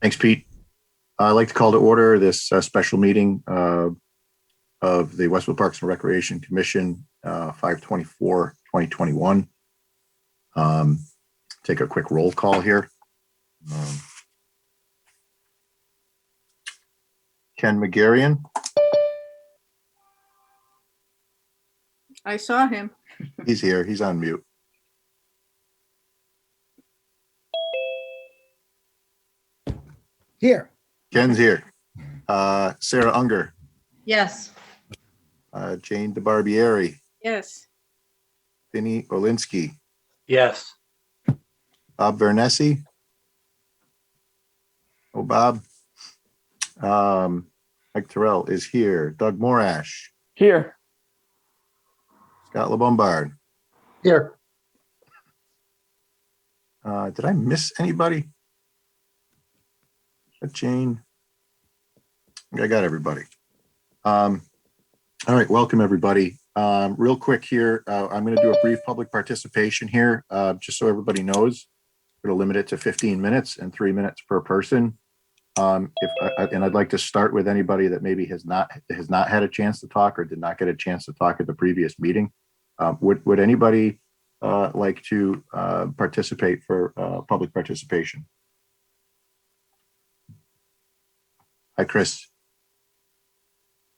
Thanks, Pete. I'd like to call to order this special meeting of the Westwood Parks and Recreation Commission, 5/24/2021. Take a quick roll call here. Ken McGarrian. I saw him. He's here. He's on mute. Here. Ken's here. Sarah Unger. Yes. Jane DeBarbieri. Yes. Vinnie Olinsky. Yes. Bob Vernesi. Oh, Bob. Mike Terrell is here. Doug Morash. Here. Scott LeBombard. Here. Did I miss anybody? Jane. I got everybody. All right, welcome everybody. Real quick here, I'm going to do a brief public participation here, just so everybody knows. We're going to limit it to 15 minutes and 3 minutes per person. And I'd like to start with anybody that maybe has not had a chance to talk or did not get a chance to talk at the previous meeting. Would anybody like to participate for public participation? Hi, Chris.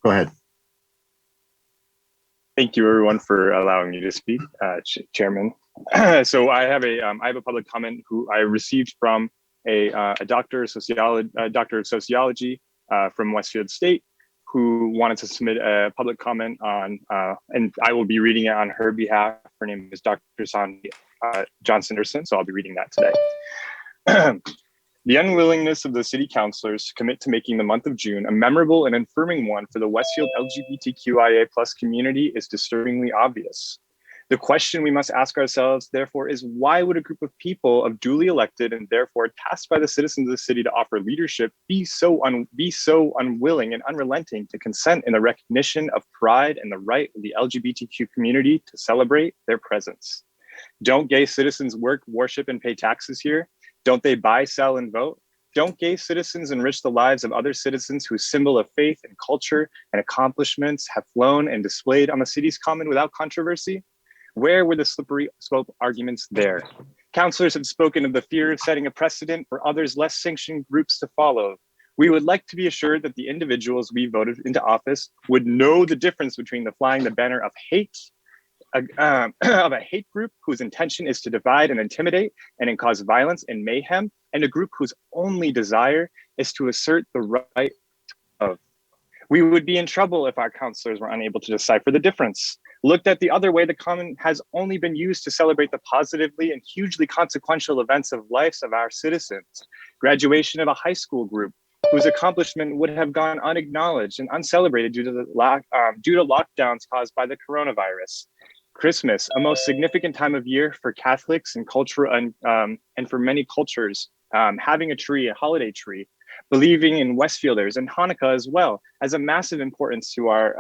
Go ahead. Thank you, everyone, for allowing me to speak, Chairman. So I have a public comment who I received from a doctor of sociology from Westfield State, who wanted to submit a public comment on, and I will be reading it on her behalf. Her name is Dr. Sandy Johnson-Anderson, so I'll be reading that today. The unwillingness of the city councilors to commit to making the month of June a memorable and affirming one for the Westfield LGBTQIA+ community is disturbingly obvious. The question we must ask ourselves, therefore, is why would a group of people of duly elected and therefore tasked by the citizens of the city to offer leadership be so unwilling and unrelenting to consent in the recognition of pride and the right of the LGBTQ community to celebrate their presence? Don't gay citizens work, worship, and pay taxes here? Don't they buy, sell, and vote? Don't gay citizens enrich the lives of other citizens whose symbol of faith and culture and accomplishments have flown and displayed on the city's common without controversy? Where were the slippery slope arguments there? Councilors have spoken of the fear of setting a precedent for others less sanctioned groups to follow. We would like to be assured that the individuals we voted into office would know the difference between the flying the banner of hate, of a hate group whose intention is to divide and intimidate and cause violence and mayhem, and a group whose only desire is to assert the right of. We would be in trouble if our councilors were unable to decipher the difference. Looked at the other way, the common has only been used to celebrate the positively and hugely consequential events of lives of our citizens. Graduation of a high school group whose accomplishment would have gone unacknowledged and uncelebrated due to lockdowns caused by the coronavirus. Christmas, a most significant time of year for Catholics and culture and for many cultures, having a tree, a holiday tree, believing in Westfielders, and Hanukkah as well, has a massive importance to our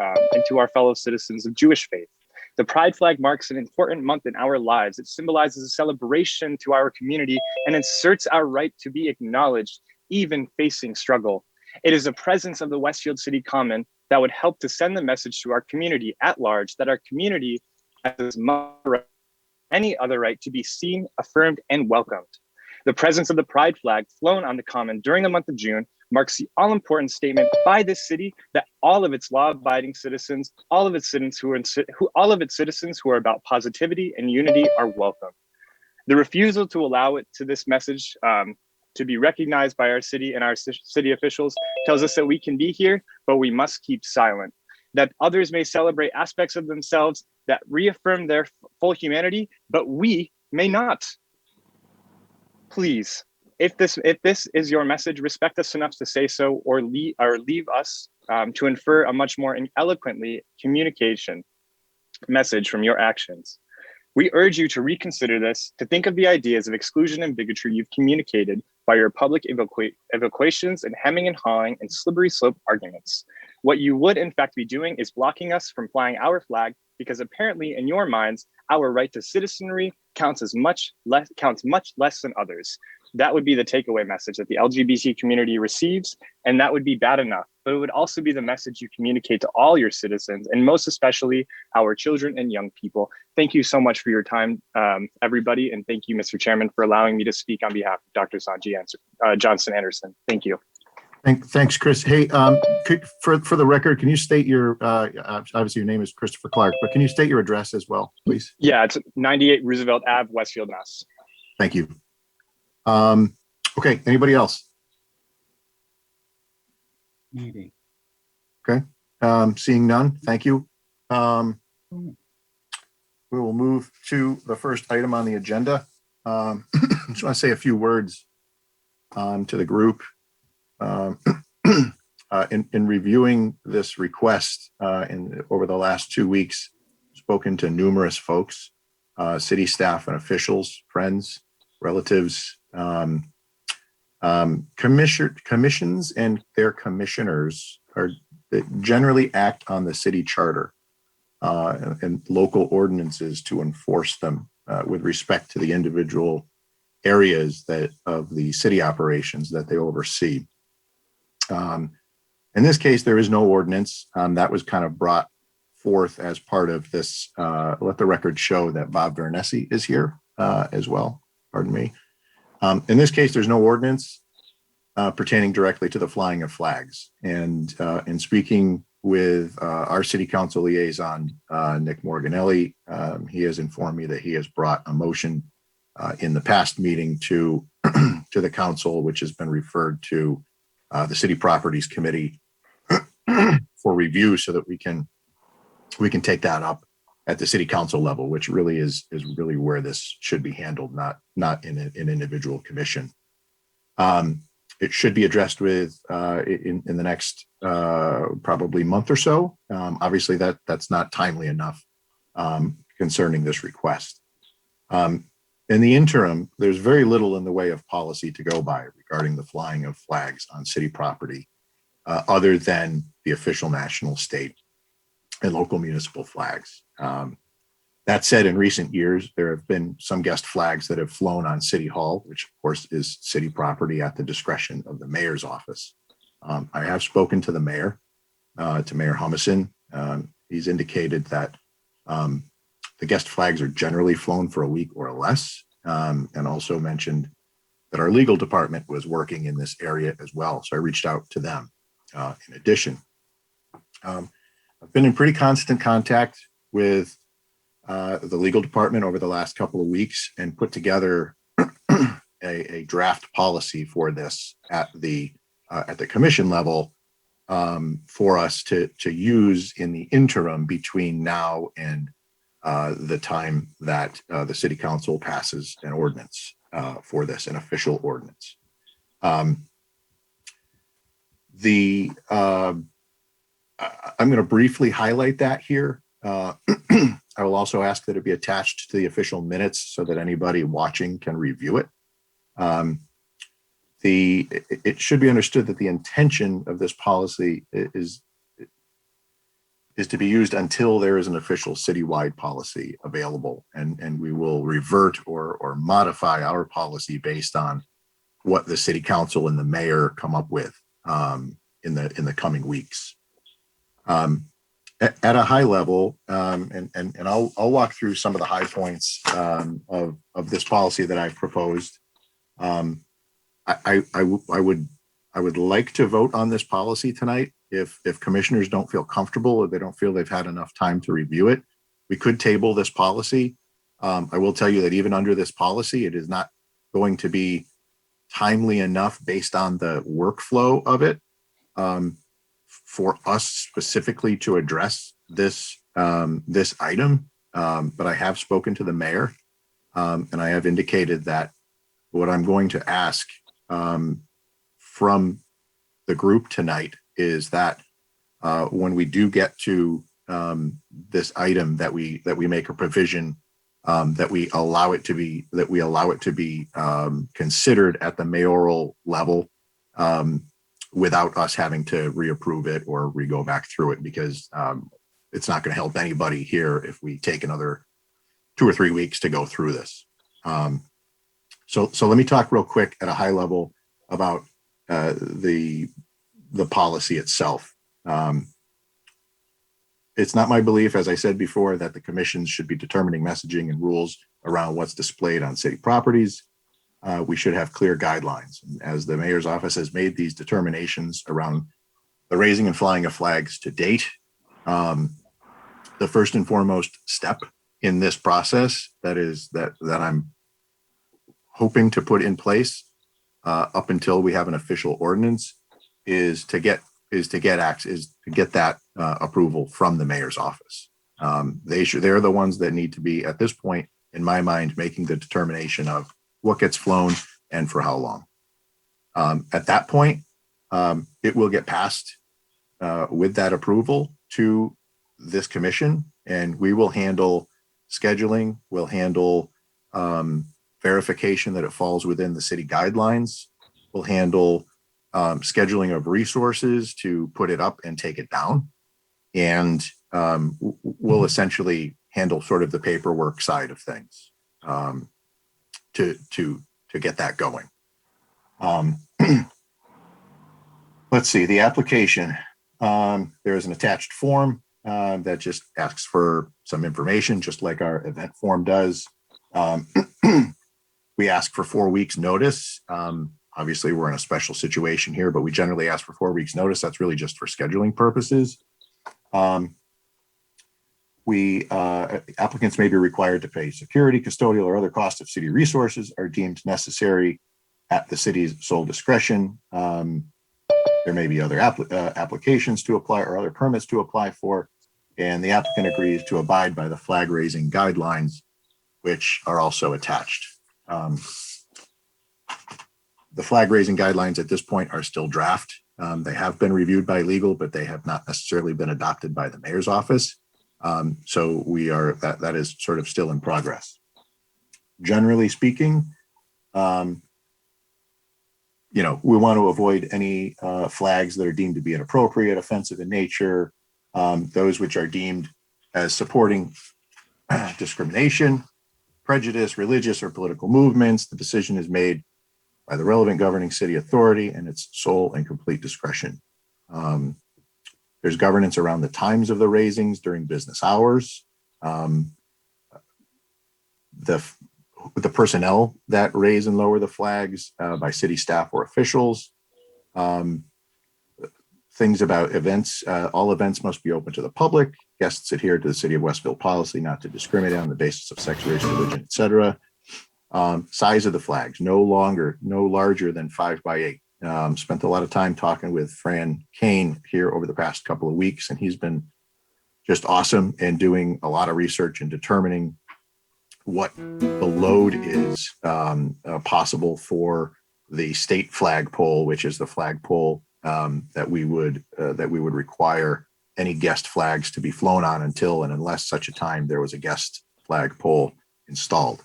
fellow citizens of Jewish faith. The Pride flag marks an important month in our lives. It symbolizes a celebration to our community and asserts our right to be acknowledged, even facing struggle. It is a presence of the Westfield City Common that would help to send the message to our community at large that our community has any other right to be seen, affirmed, and welcomed. The presence of the Pride flag flown on the Common during the month of June marks the all-important statement by this city that all of its law-abiding citizens, all of its citizens who are about positivity and unity are welcome. The refusal to allow it to this message to be recognized by our city and our city officials tells us that we can be here, but we must keep silent. That others may celebrate aspects of themselves that reaffirm their full humanity, but we may not. Please, if this is your message, respect us enough to say so, or leave us to infer a much more eloquently communication message from your actions. We urge you to reconsider this, to think of the ideas of exclusion and bigotry you've communicated by your public evocations and hemming and hawing and slippery slope arguments. What you would in fact be doing is blocking us from flying our flag because apparently in your minds, our right to citizenry counts much less than others. that would be the takeaway message that the LGBT community receives, and that would be bad enough. But it would also be the message you communicate to all your citizens, and most especially our children and young people. Thank you so much for your time, everybody, and thank you, Mr. Chairman, for allowing me to speak on behalf of Dr. Sanji Johnson Anderson. Thank you. Thanks, Chris. Hey, for the record, can you state your, obviously your name is Christopher Clark, but can you state your address as well, please? Yeah, it's 98 Roosevelt Ave, Westfield, Mass. Thank you. Okay, anybody else? Okay, seeing none, thank you. We will move to the first item on the agenda. Just want to say a few words to the group. In reviewing this request over the last 2 weeks, spoken to numerous folks, city staff and officials, friends, relatives, commissions and their commissioners generally act on the city charter and local ordinances to enforce them with respect to the individual areas of the city operations that they oversee. In this case, there is no ordinance that was kind of brought forth as part of this. Let the record show that Bob Vernesi is here as well. Pardon me. In this case, there's no ordinance pertaining directly to the flying of flags. And in speaking with our city council liaison, Nick Morganelli, he has informed me that he has brought a motion in the past meeting to the council, which has been referred to the City Properties Committee for review, so that we can take that up at the city council level, which really is really where this should be handled, not in an individual commission. It should be addressed with in the next probably month or so. Obviously, that's not timely enough concerning this request. In the interim, there's very little in the way of policy to go by regarding the flying of flags on city property, other than the official national, state, and local municipal flags. That said, in recent years, there have been some guest flags that have flown on City Hall, which of course is city property at the discretion of the mayor's office. I have spoken to the mayor, to Mayor Humison. He's indicated that the guest flags are generally flown for a week or less, and also mentioned that our legal department was working in this area as well. So I reached out to them. In addition, I've been in pretty constant contact with the legal department over the last couple of weeks and put together a draft policy for this at the commission level for us to use in the interim between now and the time that the city council passes an ordinance for this, an official ordinance. I'm going to briefly highlight that here. I will also ask that it be attached to the official minutes so that anybody watching can review it. It should be understood that the intention of this policy is to be used until there is an official citywide policy available, and we will revert or modify our policy based on what the city council and the mayor come up with in the coming weeks. At a high level, and I'll walk through some of the high points of this policy that I've proposed. I would like to vote on this policy tonight. If commissioners don't feel comfortable or they don't feel they've had enough time to review it, we could table this policy. I will tell you that even under this policy, it is not going to be timely enough based on the workflow of it for us specifically to address this item. But I have spoken to the mayor, and I have indicated that what I'm going to ask from the group tonight is that when we do get to this item, that we make a provision that we allow it to be considered at the mayoral level without us having to reapprove it or go back through it, because it's not going to help anybody here if we take another 2 or 3 weeks to go through this. So let me talk real quick at a high level about the policy itself. It's not my belief, as I said before, that the commissions should be determining messaging and rules around what's displayed on city properties. We should have clear guidelines. As the mayor's office has made these determinations around the raising and flying of flags to date, the first and foremost step in this process that I'm hoping to put in place up until we have an official ordinance is to get that approval from the mayor's office. They're the ones that need to be, at this point, in my mind, making the determination of what gets flown and for how long. At that point, it will get passed with that approval to this commission, and we will handle scheduling. We'll handle verification that it falls within the city guidelines. We'll handle scheduling of resources to put it up and take it down. And we'll essentially handle sort of the paperwork side of things to get that going. Let's see, the application. There is an attached form that just asks for some information, just like our event form does. We ask for 4 weeks notice. Obviously, we're in a special situation here, but we generally ask for 4 weeks notice. That's really just for scheduling purposes. Applicants may be required to pay security, custodial, or other costs if city resources are deemed necessary at the city's sole discretion. There may be other applications to apply or other permits to apply for, and the applicant agrees to abide by the flag raising guidelines, which are also attached. The flag raising guidelines at this point are still draft. They have been reviewed by legal, but they have not necessarily been adopted by the mayor's office. So that is sort of still in progress. Generally speaking, we want to avoid any flags that are deemed to be inappropriate, offensive in nature, those which are deemed as supporting discrimination, prejudice, religious or political movements. The decision is made by the relevant governing city authority and its sole and complete discretion. There's governance around the times of the raisings during business hours. The personnel that raise and lower the flags by city staff or officials. Things about events. All events must be open to the public. Guests adhere to the City of Westville policy not to discriminate on the basis of sex, race, religion, etc. Size of the flags, no larger than 5x8. Spent a lot of time talking with Fran Kane here over the past couple of weeks, and he's been just awesome and doing a lot of research and determining what the load is possible for the state flagpole, which is the flagpole that we would require any guest flags to be flown on until and unless such a time there was a guest flagpole installed.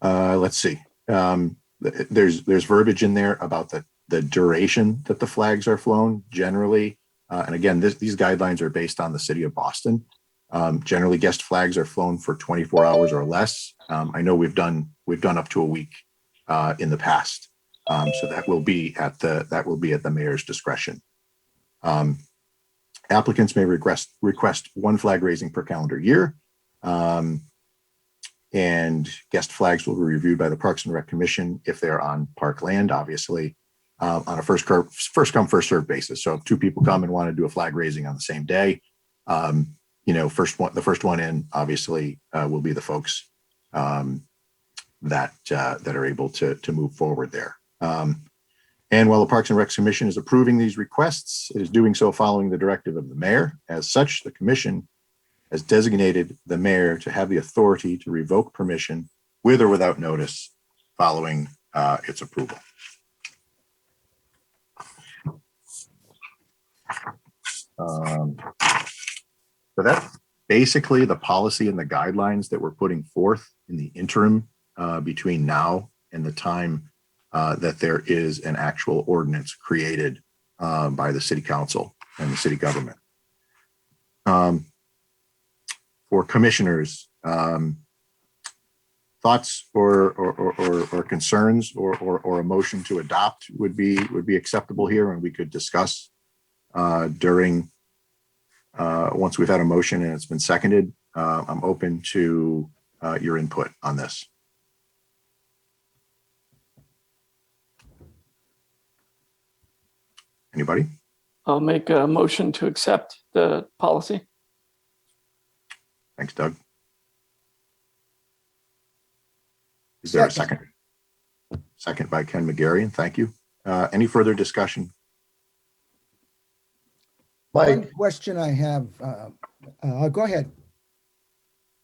Let's see. There's verbiage in there about the duration that the flags are flown generally. And again, these guidelines are based on the city of Boston. Generally, guest flags are flown for 24 hours or less. I know we've done up to a week in the past. So that will be at the mayor's discretion. Applicants may request one flag raising per calendar year. And guest flags will be reviewed by the Parks and Rec Commission if they're on park land, obviously, on a first come, first served basis. So if two people come and want to do a flag raising on the same day, the first one in obviously will be the folks that are able to move forward there. And while the Parks and Rec Commission is approving these requests, it is doing so following the directive of the mayor. As such, the commission has designated the mayor to have the authority to revoke permission with or without notice following its approval. So that's basically the policy and the guidelines that we're putting forth in the interim between now and the time that there is an actual ordinance created by the city council and the city government. For commissioners, thoughts or concerns or a motion to adopt would be acceptable here, and we could discuss during once we've had a motion and it's been seconded. I'm open to your input on this. Anybody? I'll make a motion to accept the policy. Thanks, Doug. Is there a second? Second by Ken McGarry. Thank you. Any further discussion? One question I have, go ahead.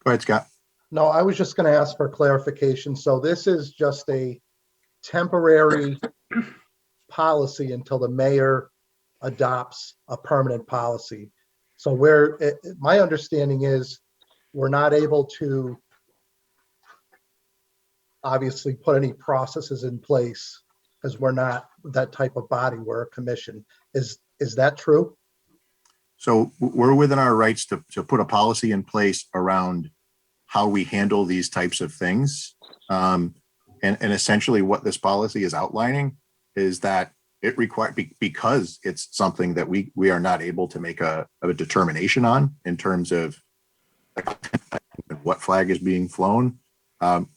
Go ahead, Scott. No, I was just going to ask for clarification. So this is just a temporary policy until the mayor adopts a permanent policy. So my understanding is we're not able to obviously put any processes in place because we're not that type of body. We're a commission. Is that true? So we're within our rights to put a policy in place around how we handle these types of things. And essentially what this policy is outlining is that it requires, because it's something that we are not able to make a determination on in terms of what flag is being flown.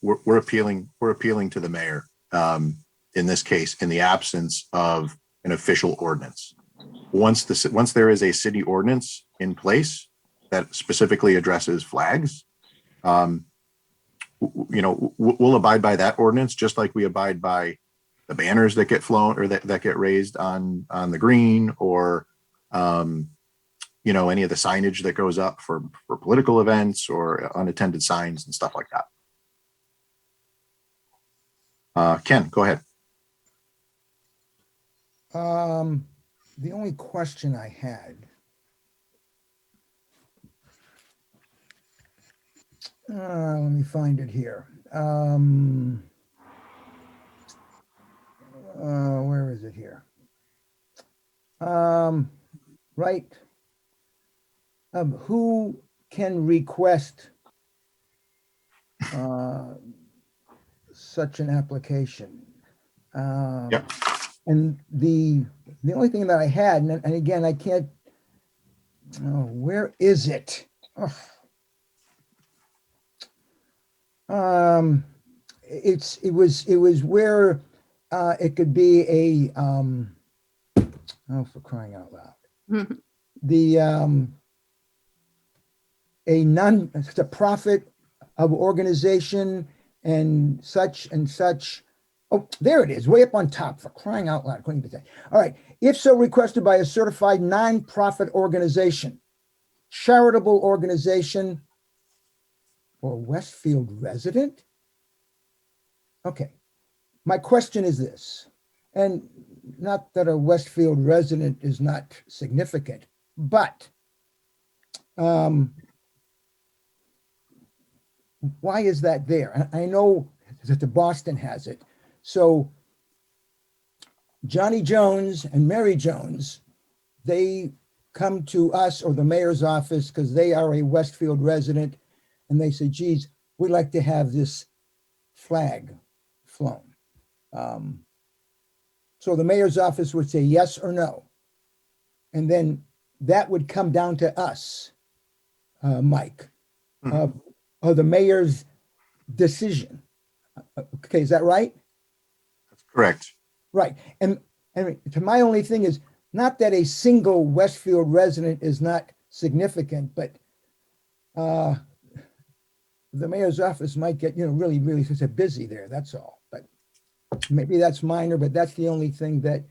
We're appealing to the mayor in this case, in the absence of an official ordinance. Once there is a city ordinance in place that specifically addresses flags, we'll abide by that ordinance, just like we abide by the banners that get flown or that get raised on the green, or any of the signage that goes up for political events or unattended signs and stuff like that. Ken, go ahead. The only question I had, let me find it here. Where is it here? Right. Who can request such an application? Yep. And the only thing that I had, and again, I can't, where is it? Oh. It was where it could be a, for crying out loud. It's a profit of organization and such. Oh, there it is, way up on top, for crying out loud. Couldn't even say. All right. If so requested by a certified non-profit organization, charitable organization, or Westfield resident? Okay. My question is this, and not that a Westfield resident is not significant, but why is that there? I know that the Boston has it. So Johnny Jones and Mary Jones, they come to us or the mayor's office because they are a Westfield resident, and they say, geez, we'd like to have this flag flown. So the mayor's office would say yes or no. And then that would come down to us, Mike, of the mayor's decision. Okay, is that right? That's correct. Right. And to my only thing is not that a single Westfield resident is not significant, but the mayor's office might get, really, really busy there. That's all. But maybe that's minor, but that's the only thing that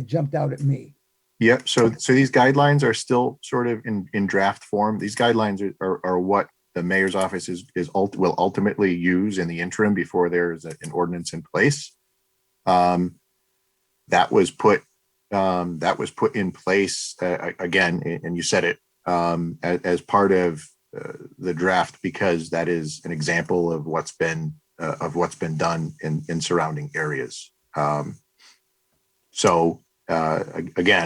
jumped out at me. Yep. So these guidelines are still sort of in draft form. These guidelines are what the mayor's office will ultimately use in the interim before there's an ordinance in place. That was put in place again, and you said it, as part of the draft, because that is an example of what's been done in surrounding areas. Again,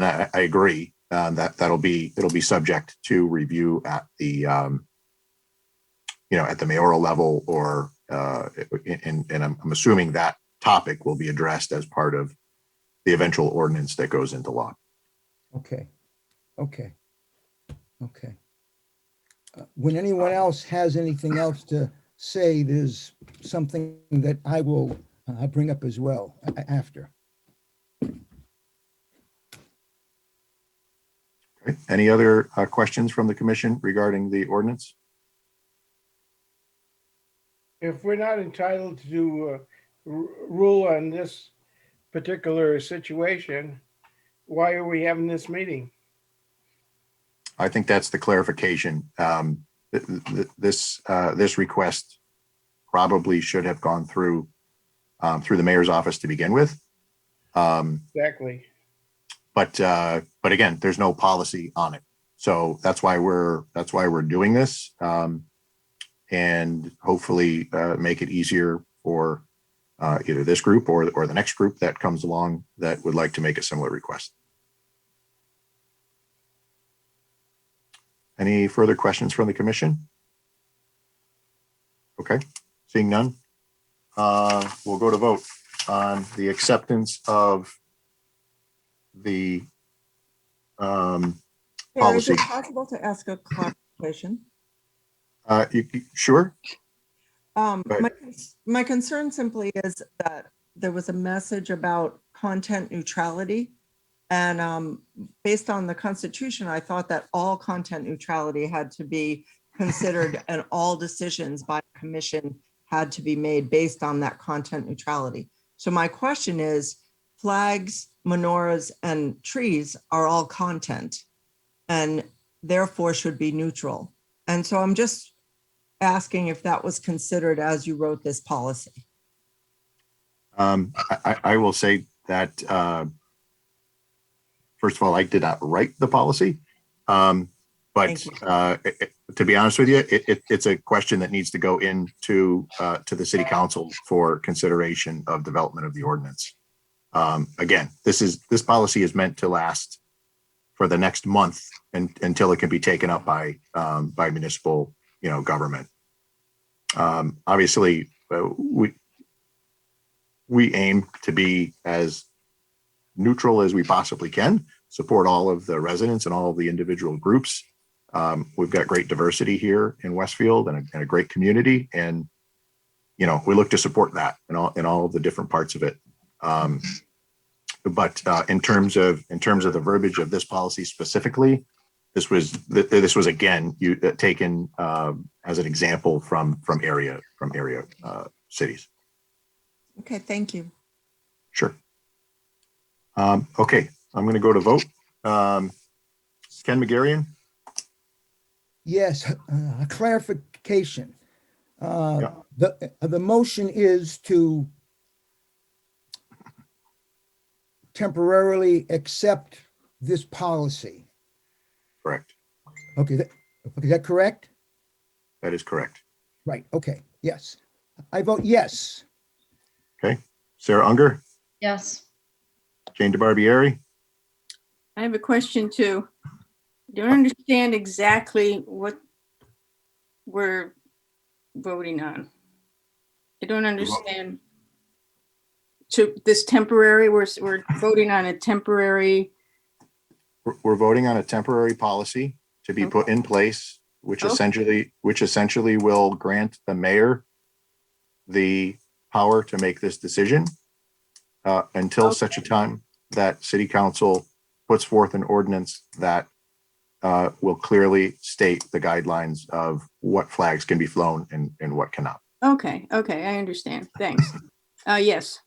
I agree that it'll be subject to review at the at the mayoral level or and I'm assuming that topic will be addressed as part of the eventual ordinance that goes into law. Okay, okay, okay. When anyone else has anything else to say, there's something that I will bring up as well after. Okay. Any other questions from the commission regarding the ordinance? If we're not entitled to rule on this particular situation, why are we having this meeting? I think that's the clarification. This request probably should have gone through the mayor's office to begin with. Exactly. But again, there's no policy on it. So that's why we're doing this, and hopefully make it easier for either this group or the next group that comes along that would like to make a similar request. Any further questions from the commission? Okay, seeing none, we'll go to vote on the acceptance of the Chair, is policy. it possible to ask a clarification? Sure. My my concern simply is that there was a message about content neutrality. And based on the Constitution, I thought that all content neutrality had to be considered and all decisions by the commission had to be made based on that content neutrality. So my question is, flags, menorahs, and trees are all content and therefore should be neutral. And so I'm just asking if that was considered as you wrote this policy. I will say that, first of all, I did not write the policy. But to be honest with you, it's a question that needs to go into to the city council for consideration of development of the ordinance. Again, this policy is meant to last for the next month until it can be taken up by municipal, government. Obviously, we aim to be as neutral as we possibly can, support all of the residents and all of the individual groups. We've got great diversity here in Westfield and a great community, and we look to support that in all of the different parts of it. But in terms of the verbiage of this policy specifically, this was again taken as an example from area cities. Okay, thank you. Sure. Okay, I'm going to go to vote. Ken McGarrion. Yes, a clarification. Yeah. The motion is to temporarily accept this policy. Correct. Okay, is that correct? That is correct. Right, okay, yes. I vote yes. Okay. Sarah Unger, Yes. Jane DeBarbieri. I have a question too. I don't understand exactly what we're voting on. I don't understand. To this temporary, we're voting on a temporary. We're voting on a temporary policy to be put in place, which Okay. essentially will grant the mayor the power to make this decision until such a time that city council puts forth an ordinance that will clearly state the guidelines of what flags can be flown and what cannot. Okay, I understand. Thanks. Yes.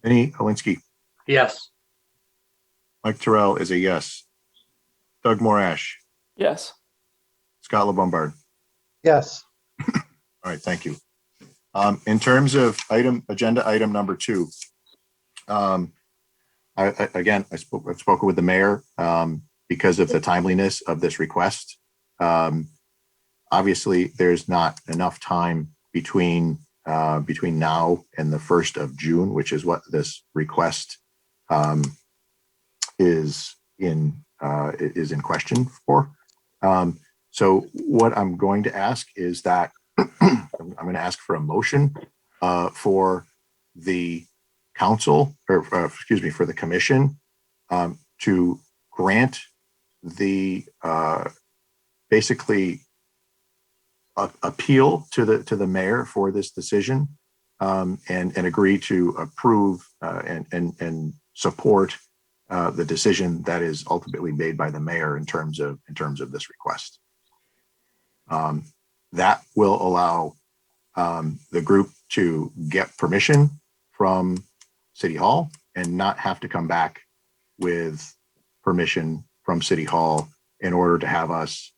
Vinnie Alinsky. Yes. Mike Terrell is a yes. Doug Morash. Yes. Scott LeBombard. Yes. All right, thank you. In terms of agenda item number 2, I've spoken with the mayor because of the timeliness of this request. Obviously, there's not enough time between now and the 1st of June, which is what this request is in question for. So what I'm going to ask is that I'm going to ask for a motion for the council, or excuse me, for the commission to grant the basically appeal to the mayor for this decision, and agree to approve and support the decision that is ultimately made by the mayor in terms of this request. That will allow the group to get permission from City Hall and not have to come back with permission from City Hall in order to have us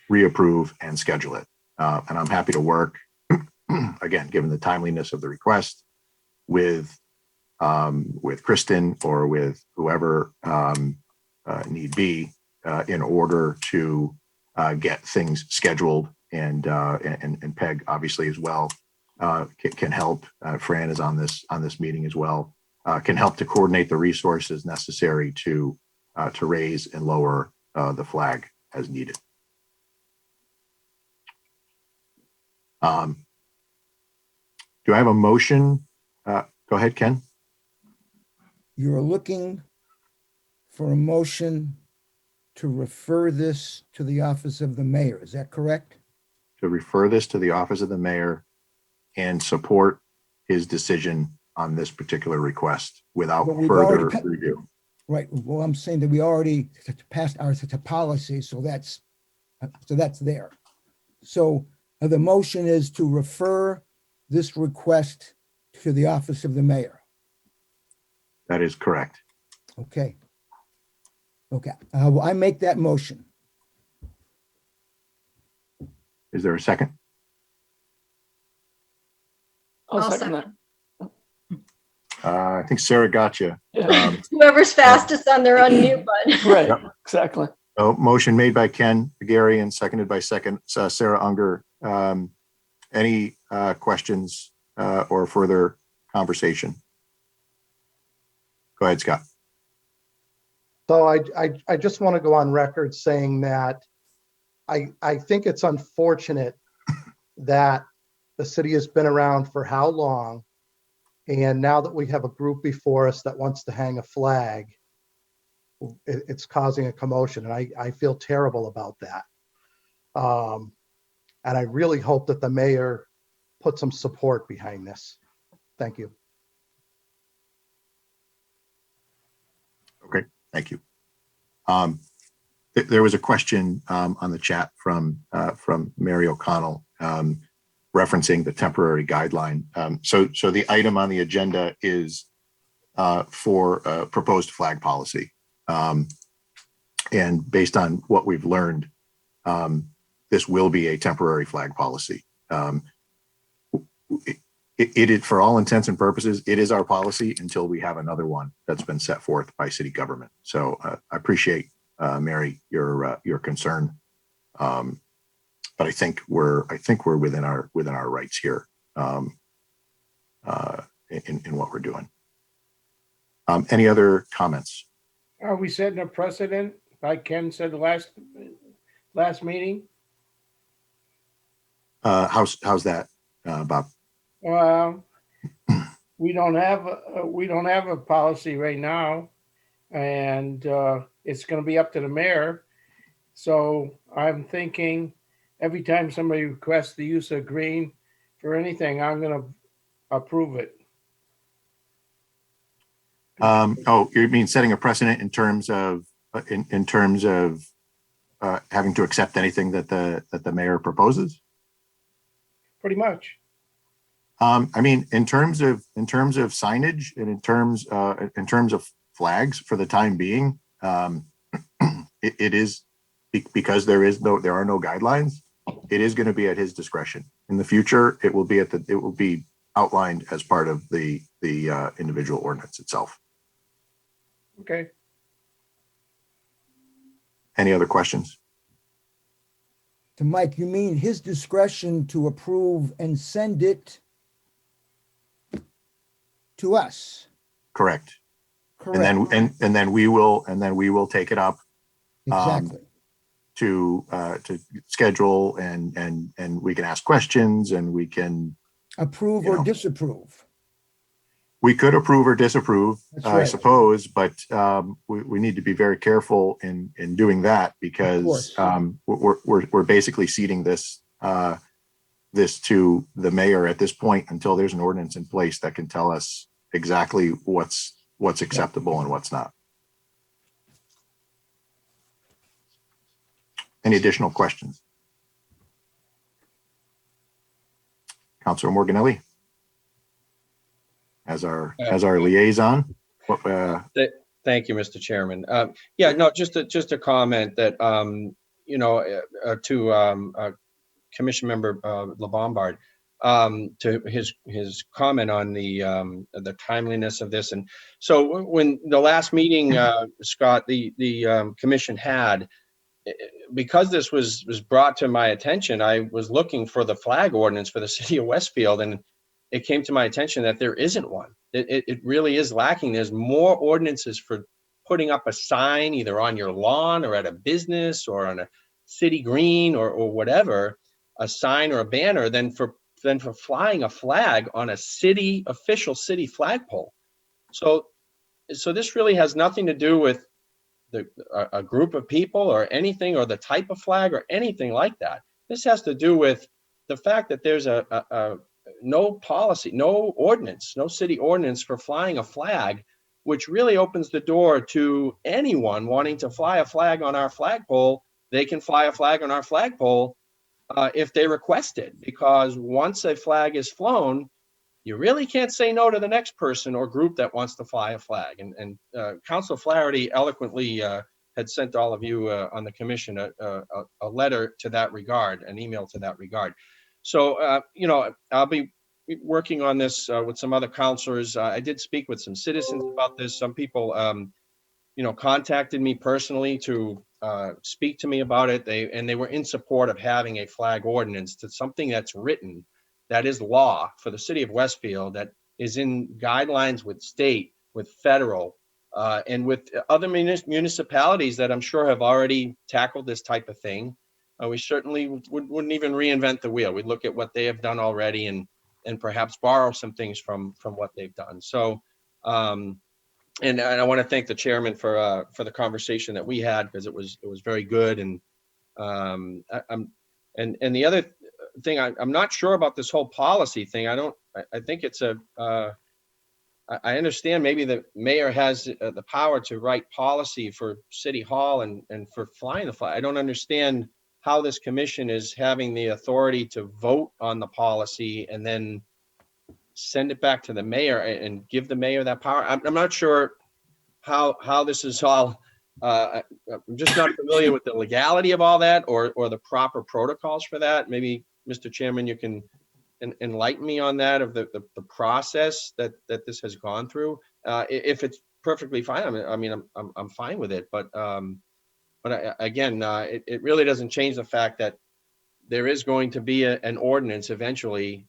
reapprove and schedule it. And I'm happy to work, again, given the timeliness of the request, with Kristen or with whoever need be in order to get things scheduled, and Peg obviously as well can help. Fran is on this meeting as well, can help to coordinate the resources necessary to raise and lower the flag as needed. Do I have a motion? Go ahead, Ken. You're looking for a motion to refer this to the office of the mayor. Is that correct? To refer this to the office of the mayor and support his decision on this particular request without But we've further already review. Right. Well, I'm saying that we already passed our policy, so that's there. So the motion is to refer this request to the office of the mayor. That is correct. Okay. Okay. I make that motion. Is there a second? I'll second that. I think Sarah got you. Yeah. Whoever's fastest on their unmute button. Right, Yep. exactly. Motion made by Ken Gary and seconded by Sarah Unger. Any questions or further conversation? Go ahead, Scott. So I just want to go on record saying that I think it's unfortunate that the city has been around for how long, and now that we have a group before us that wants to hang a flag, it's causing a commotion, and I feel terrible about that. And I really hope that the mayor put some support behind this. Thank you. Okay, thank you. There was a question on the chat from Mary O'Connell referencing the temporary guideline. So the item on the agenda is for a proposed flag policy. And based on what we've learned, this will be a temporary flag policy. It is, for all intents and purposes, it is our policy until we have another one that's been set forth by city government. So I appreciate, Mary, your concern, but I think we're within our rights here in what we're doing. Any other comments? Are we setting a precedent, like Ken said the last meeting? How's that, Bob? Well, we don't have a policy right now, and it's going to be up to the mayor. So I'm thinking every time somebody requests the use of green for anything, I'm going to approve it. Oh, you mean setting a precedent in terms of having to accept anything that the mayor proposes? Pretty much. I mean, in terms of signage and in terms of flags for the time being, it is, because there are no guidelines. It is going to be at his discretion. In the future, it will be outlined as part of the individual ordinance itself. Okay. Any other questions? To Mike, you mean his discretion to approve and send it to us? Correct. Correct. And then we will take it up. Exactly. to schedule and we can ask questions and we can, Approve you or know. disapprove. We could approve or disapprove, That's I right. suppose, but we need to be very careful in doing that because course. we're basically ceding this this to the mayor at this point until there's an ordinance in place that can tell us exactly what's acceptable and what's not. Any additional questions? Councilor Morganelli, as our liaison. Thank you, Mr. Chairman. Yeah, no, just a comment that to Commission Member LeBombard, to his comment on the timeliness of this. And so when the last meeting, Scott, the commission had, because this was brought to my attention, I was looking for the flag ordinance for the city of Westfield, and it came to my attention that there isn't one. It really is lacking. There's more ordinances for putting up a sign either on your lawn or at a business or on a city green or whatever, a sign or a banner than for flying a flag on a official city flagpole. So this really has nothing to do with a group of people or anything, or the type of flag or anything like that. This has to do with the fact that there's no policy, no ordinance, no city ordinance for flying a flag, which really opens the door to anyone wanting to fly a flag on our flagpole. They can fly a flag on our flagpole if they request it, because once a flag is flown, you really can't say no to the next person or group that wants to fly a flag. And Council Flaherty eloquently had sent all of you on the commission a letter to that regard, an email to that regard. So, I'll be working on this with some other councilors. I did speak with some citizens about this. Some people, contacted me personally to speak to me about it. They were in support of having a flag ordinance, to something that's written, that is law for the city of Westfield, that is in guidelines with state, with federal, and with other municipalities that I'm sure have already tackled this type of thing. We certainly wouldn't even reinvent the wheel. We'd look at what they have done already and perhaps borrow some things from what they've done. So, and I want to thank the chairman for the conversation that we had, because it was very good. And and the other thing, I'm not sure about this whole policy thing. I think it's I understand maybe the mayor has the power to write policy for City Hall and for flying the flag. I don't understand how this commission is having the authority to vote on the policy and then send it back to the mayor and give the mayor that power. I'm not sure how this is all. I'm just not familiar with the legality of all that or the proper protocols for that. Maybe, Mr. Chairman, you can enlighten me on that, of the process that this has gone through. If it's perfectly fine, I'm fine with it. But again, it really doesn't change the fact that there is going to be an ordinance eventually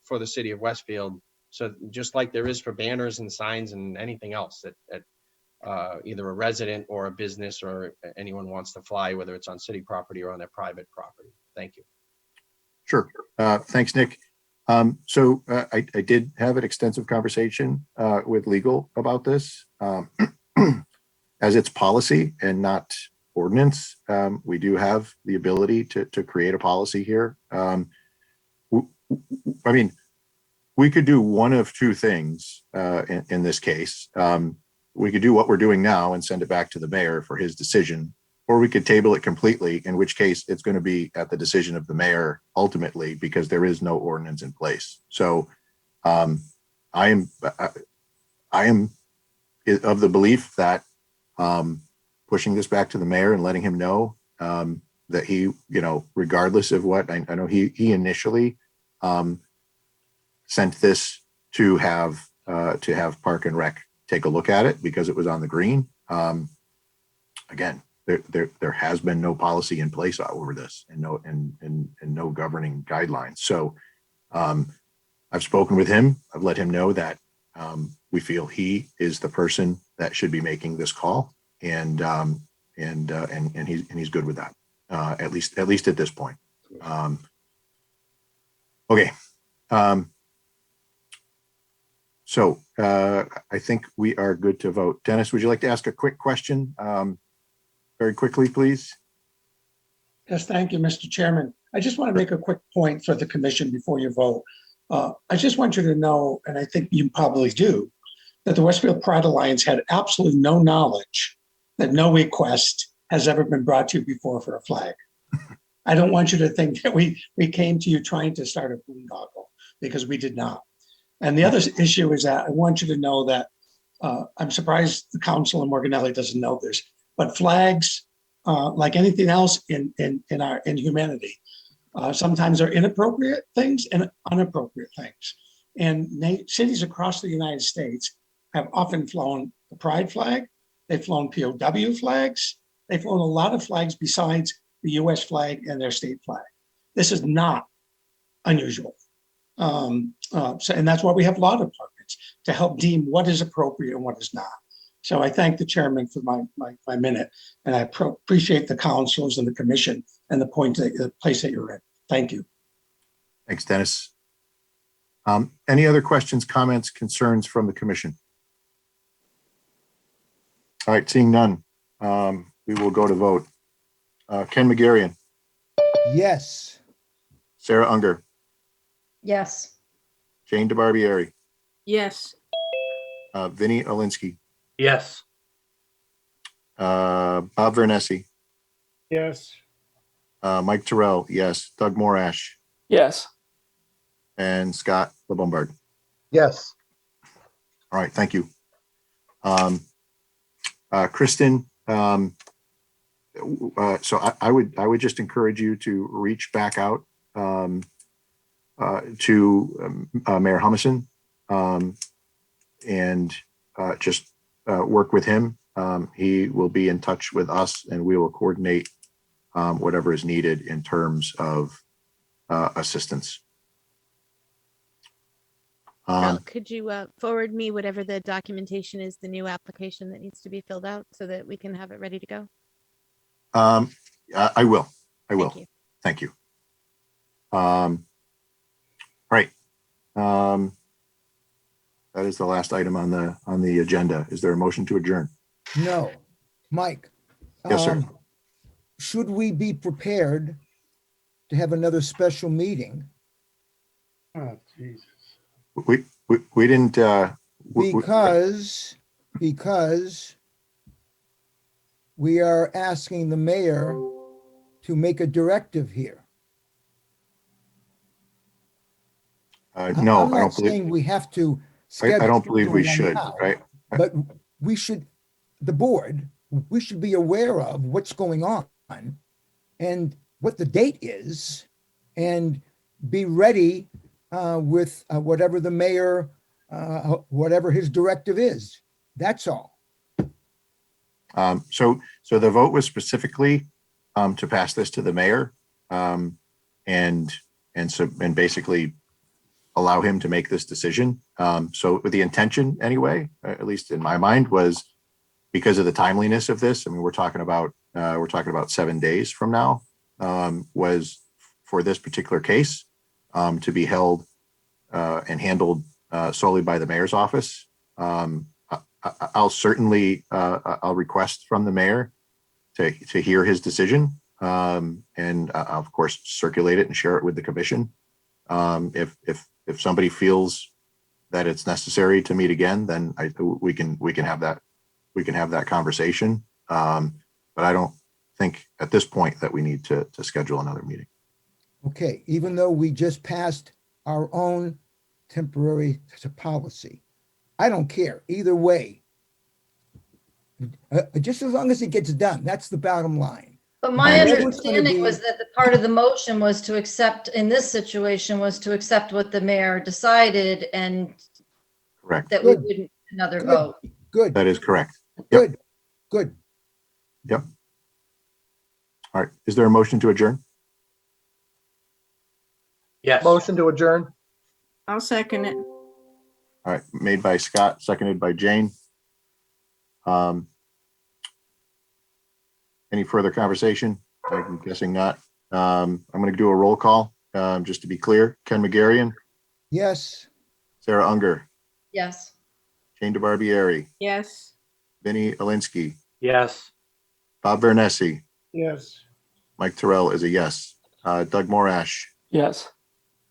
for the city of Westfield. So just like there is for banners and signs and anything else that either a resident or a business or anyone wants to fly, whether it's on city property or on their private property. Thank you. Sure. Thanks, Nick. So I did have an extensive conversation with legal about this. As it's policy and not ordinance, we do have the ability to create a policy here. We could do one of two things in this case. We could do what we're doing now and send it back to the mayor for his decision, or we could table it completely, in which case it's going to be at the decision of the mayor ultimately, because there is no ordinance in place. So I am of the belief that pushing this back to the mayor and letting him know that he, regardless of what, I know he initially sent this to have Park and Rec take a look at it because it was on the green. Again, there has been no policy in place over this and no governing guidelines. So I've spoken with him. I've let him know that we feel he is the person that should be making this call. And he's good with that, at least at this point. Okay. So I think we are good to vote. Dennis, would you like to ask a quick question? Very quickly, please. Yes, thank you, Mr. Chairman. I just want to make a quick point for the commission before you vote. I just want you to know, and I think you probably do, that the Westfield Pride Alliance had absolutely no knowledge that no request has ever been brought to you before for a flag. I don't want you to think that we came to you trying to start a boondoggle, because we did not. And the other issue is that I want you to know that I'm surprised the council in Morganelli doesn't know this, but flags, like anything else in humanity, sometimes are inappropriate things and inappropriate things. And cities across the United States have often flown the pride flag. They've flown POW flags. They've flown a lot of flags besides the US flag and their state flag. This is not unusual. And that's why we have law departments, to help deem what is appropriate and what is not. So I thank the chairman for my minute, and I appreciate the councils and the commission and the place that you're in. Thank you. Thanks, Dennis. Any other questions, comments, concerns from the commission? All right, seeing none, we will go to vote. Ken Magarian, Yes. Sarah Unger, Yes. Jane DeBarbieri, Yes. Vinnie Olinsky, Yes. Bob Vernesi, Yes. Mike Terrell, yes, Doug Morash, Yes. and Scott LeBombard. Yes. All right, thank you. Kristen, so I would just encourage you to reach back out to Mayor Humison and just work with him. He will be in touch with us, and we will coordinate whatever is needed in terms of assistance. Could you forward me whatever the documentation is, the new application that needs to be filled out, so that we can have it ready to go? I will. Thank you. Thank you. Right. That is the last item on the agenda. Is there a motion to adjourn? No. Mike? Yes, sir. Should we be prepared to have another special meeting? Oh, Jesus. We didn't. Because we are asking the mayor to make a directive here. No, I'm I not don't saying believe. we have to I schedule. don't believe we something should. now, Right. But we should, the board, we should be aware of what's going on and what the date is, and be ready with whatever the mayor, whatever his directive is. That's all. So the vote was specifically to pass this to the mayor, and basically allow him to make this decision. So with the intention anyway, at least in my mind, was because of the timeliness of this. I mean, we're talking about 7 days from now, was for this particular case to be held and handled solely by the mayor's office. I'll certainly I'll request from the mayor to hear his decision, and I'll of course circulate it and share it with the commission. If somebody feels that it's necessary to meet again, then we can have that conversation. But I don't think at this point that we need to schedule another meeting. Okay, even though we just passed our own temporary policy, I don't care either way. Just as long as it gets done, that's the bottom line. But my Whatever it's gonna understanding be- was that the part of the motion was to accept, in this situation, was to accept what the mayor decided, and Correct. that we Good. wouldn't another Good. vote. Good, That is correct. good, good. Yep. All right. Is there a motion to adjourn? Yes. Motion to adjourn? I'll second it. All right. Made by Scott, seconded by Jane. Any further conversation? I'm guessing not. I'm going to do a roll call, just to be clear. Ken McGarrion, Yes. Sarah Unger, Yes. Jane DeBarbieri, Yes. Vinnie Alinsky, Yes. Bob Vernesi, Yes. Mike Terrell is a yes. Doug Morash Yes.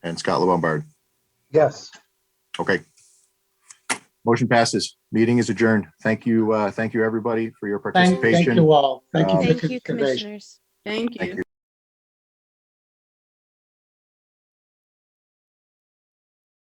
and Scott LeBombard. Yes. Okay. Motion passes. Meeting is adjourned. Thank you, everybody, for your Thank participation. you all. Thank you for the Thank you, consideration. commissioners. Thank Thank you. you.